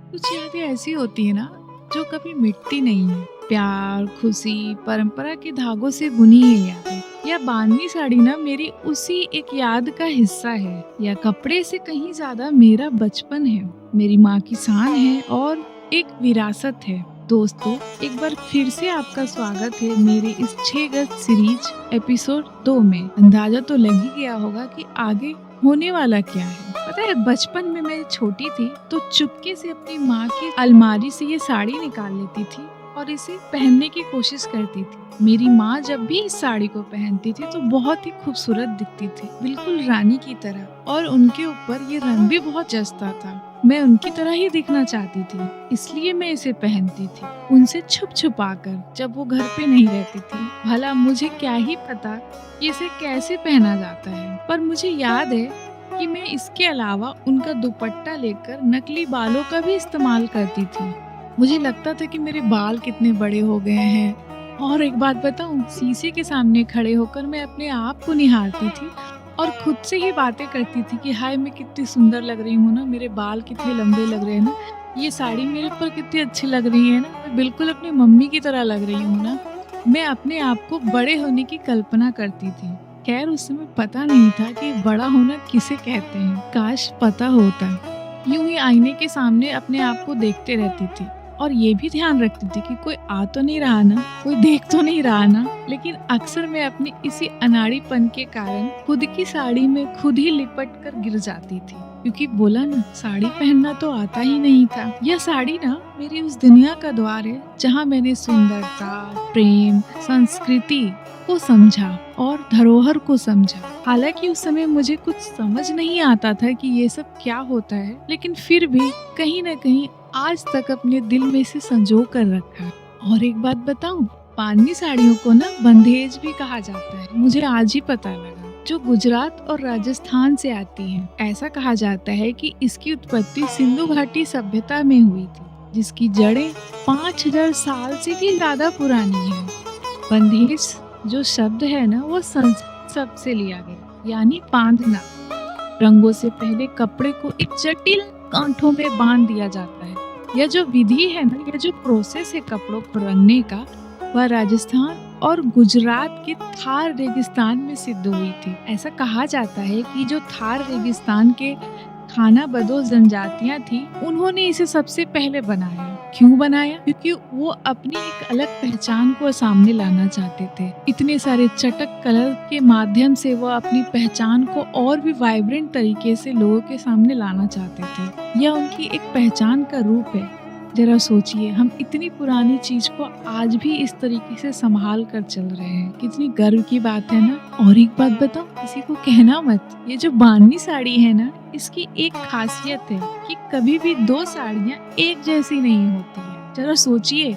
कुछ यादें ऐसी होती है ना जो कभी मिटती नहीं है। प्यार, खुशी, परंपरा के धागों से बुनी है यादें। या बांधनी साड़ी ना मेरी उसी एक याद का हिस्सा है। या कपड़े से कहीं ज्यादा मेरा बचपन है, मेरी माँ की शान है और एक विरासत है। दोस्तों, एक बार फिर से आपका स्वागत है मेरे इस 6 गज सीरीज एपिसोड 2 में। अंदाजा तो लग ही गया होगा कि आगे होने वाला क्या है। पता है, बचपन में मैं छोटी थी तो चुपके से अपनी माँ की अलमारी से ये साड़ी निकाल लेती थी और इसे पहनने की कोशिश करती थी। मेरी माँ जब भी इस साड़ी को पहनती थी तो बहुत ही खूबसूरत दिखती थी, बिल्कुल रानी की तरह, और उनके ऊपर ये रंग भी बहुत जचता था। मैं उनकी तरह ही दिखना चाहती थी, इसलिए मैं इसे पहनती थी, उनसे छुप छुपा कर, जब वो घर पे नहीं रहती थी। भला मुझे क्या ही पता कि इसे कैसे पहना जाता है, पर मुझे याद है कि मैं इसके अलावा उनका दुपट्टा लेकर नकली बालों का भी इस्तेमाल करती थी। मुझे लगता था कि मेरे बाल कितने बड़े हो गए हैं। और एक बात बताऊं, शीशे के सामने खड़े होकर मैं अपने आप को निहारती थी और खुद से ही बातें करती थी कि हाय, मैं कितनी सुंदर लग रही हूँ ना, मेरे बाल कितने लंबे लग रहे हैं ना, ये साड़ी मेरे ऊपर कितनी अच्छी लग रही है ना, मैं बिल्कुल अपनी मम्मी की तरह लग रही हूँ ना। मैं अपने आप को बड़े होने की कल्पना करती थी। खैर, उस समय पता नहीं था कि बड़ा होना किसे कहते हैं। काश पता होता। यूं ही आईने के सामने अपने आप को देखते रहती थी और ये भी ध्यान रखती थी कि कोई आ तो नहीं रहा ना, कोई देख तो नहीं रहा ना। लेकिन अक्सर मैं अपनी इसी अनाड़ीपन के कारण खुद की साड़ी में खुद ही लिपट कर गिर जाती थी, क्योंकि बोला ना, साड़ी पहनना तो आता ही नहीं था। यह साड़ी ना मेरी उस दुनिया का द्वार है जहाँ मैंने सुंदरता, प्रेम, संस्कृति को समझा और धरोहर को समझा। हालांकि उस समय मुझे कुछ समझ नहीं आता था कि ये सब क्या होता है, लेकिन फिर भी कहीं न कहीं आज तक अपने दिल में इसे संजो कर रखा है। और एक बात बताऊं, बांधनी साड़ियों को ना बंधेज भी कहा जाता है। मुझे आज ही पता लगा, जो गुजरात और राजस्थान से आती है। ऐसा कहा जाता है कि इसकी उत्पत्ति सिंधु घाटी सभ्यता में हुई थी, जिसकी जड़ें 5000 साल से भी ज्यादा पुरानी है। बंधेज जो शब्द है ना, वो संस्कृत शब्द से लिया गया, यानी बांधना। रंगों से पहले कपड़े को एक जटिल गांठों में बांध दिया जाता है। यह जो विधि है ना, यह जो प्रोसेस है कपड़ों को रंगने का, वह राजस्थान और गुजरात के थार रेगिस्तान में सिद्ध हुई थी। ऐसा कहा जाता है कि जो थार रेगिस्तान के खानाबदोश जनजातियां थी, उन्होंने इसे सबसे पहले बनाया। क्यों बनाया? क्योंकि वो अपनी एक अलग पहचान को सामने लाना चाहते थे। इतने सारे चटक कलर के माध्यम से वो अपनी पहचान को और भी वाइब्रेंट तरीके से लोगों के सामने लाना चाहते थे। यह उनकी एक पहचान का रूप है। जरा सोचिए, हम इतनी पुरानी चीज को आज भी इस तरीके से संभाल कर चल रहे हैं, कितनी गर्व की बात है ना। और एक बात बताओ, किसी को कहना मत, ये जो बांधनी साड़ी है ना, इसकी एक खासियत है कि कभी भी दो साड़ियाँ एक जैसी नहीं होती है। जरा सोचिए,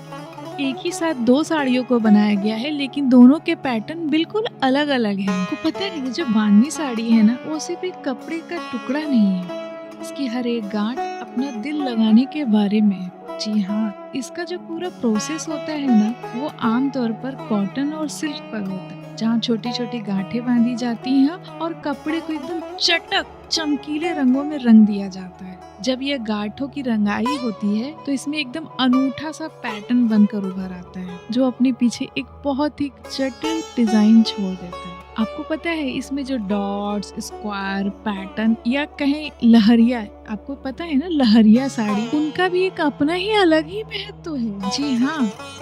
एक ही साथ दो साड़ियों को बनाया गया है, लेकिन दोनों के पैटर्न बिल्कुल अलग अलग हैं। आपको पता है, ये जो बांधनी साड़ी है ना, वो सिर्फ एक कपड़े का टुकड़ा नहीं है, इसकी हर एक गांठ अपना दिल लगाने के बारे में है। जी हाँ, इसका जो पूरा प्रोसेस होता है ना, वो आमतौर पर कॉटन और सिल्क पर होता है, जहाँ छोटी छोटी गांठें बांधी जाती हैं और कपड़े को एकदम चटक चमकीले रंगों में रंग दिया जाता है। जब यह गांठों की रंगाई होती है तो इसमें एकदम अनूठा सा पैटर्न बनकर उभर आता है, जो अपने पीछे एक बहुत ही जटिल डिजाइन छोड़ देता है। आपको पता है, इसमें जो डॉट्स, स्क्वायर, पैटर्न या कहें लहरिया, आपको पता है ना, लहरिया साड़ी, उनका भी एक अपना ही अलग ही महत्व है। जी हाँ,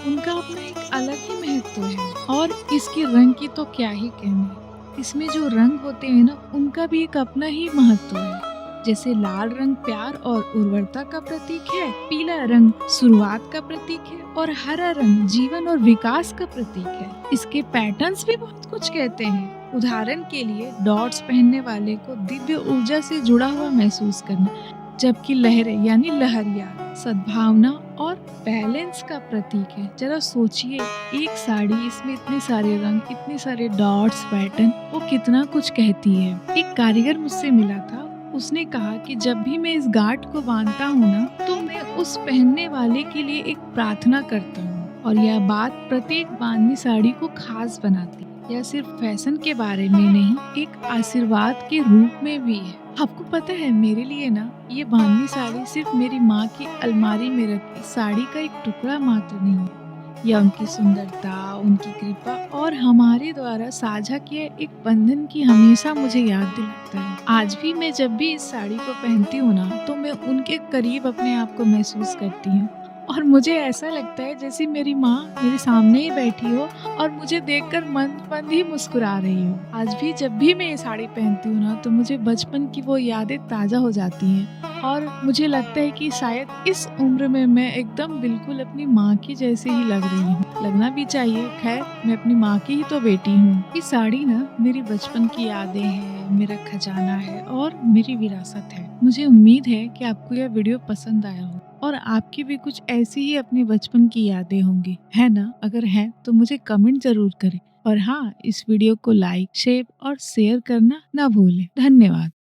उनका अपना एक अलग ही महत्व है। और इसके रंग की तो क्या ही कहने, इसमें जो रंग होते हैं ना, उनका भी एक अपना ही महत्व है। जैसे लाल रंग प्यार और उर्वरता का प्रतीक है, पीला रंग शुरुआत का प्रतीक है और हरा रंग जीवन और विकास का प्रतीक है। इसके पैटर्न्स भी बहुत कुछ कहते हैं। उदाहरण के लिए, डॉट्स पहनने वाले को दिव्य ऊर्जा से जुड़ा हुआ महसूस करना, जबकि लहरें यानी लहरिया सद्भावना और बैलेंस का प्रतीक है। जरा सोचिए, एक साड़ी, इसमें इतने सारे रंग, इतने सारे डॉट्स, पैटर्न, वो कितना कुछ कहती है। एक कारीगर मुझसे मिला था, उसने कहा कि जब भी मैं इस गांठ को बांधता हूँ ना, तो मैं उस पहनने वाले के लिए एक प्रार्थना करता हूँ, और यह बात प्रत्येक बांधनी साड़ी को खास बनाती है। यह सिर्फ फैशन के बारे में नहीं, एक आशीर्वाद के रूप में भी है। आपको पता है मेरे लिए ना ये बांधनी साड़ी सिर्फ मेरी माँ की अलमारी में रखी साड़ी का एक टुकड़ा मात्र नहीं है। यह उनकी सुंदरता, उनकी कृपा और हमारे द्वारा साझा किए एक बंधन की हमेशा मुझे याद दिलाता है। आज भी मैं जब भी इस साड़ी को पहनती हूँ ना तो मैं उनके करीब अपने आप को महसूस करती हूँ और मुझे ऐसा लगता है जैसे मेरी माँ मेरे सामने ही बैठी हो और मुझे देखकर मंद मंद ही मुस्कुरा रही हो। आज भी जब भी मैं ये साड़ी पहनती हूँ ना तो मुझे बचपन की वो यादें ताजा हो जाती हैं और मुझे लगता है कि शायद इस उम्र में मैं एकदम बिल्कुल अपनी माँ की जैसे ही लग रही हूँ। लगना भी चाहिए, खैर मैं अपनी माँ की ही तो बेटी हूँ। ये साड़ी ना मेरी बचपन की यादें हैं, मेरा खजाना है और मेरी विरासत है। मुझे उम्मीद है कि आपको यह वीडियो पसंद आया हो और आपकी भी कुछ ऐसी ही अपनी बचपन की यादें होंगी, है ना? अगर है तो मुझे कमेंट जरूर करें और हाँ, इस वीडियो को लाइक, शेयर और शेयर करना ना भूलें। धन्यवाद।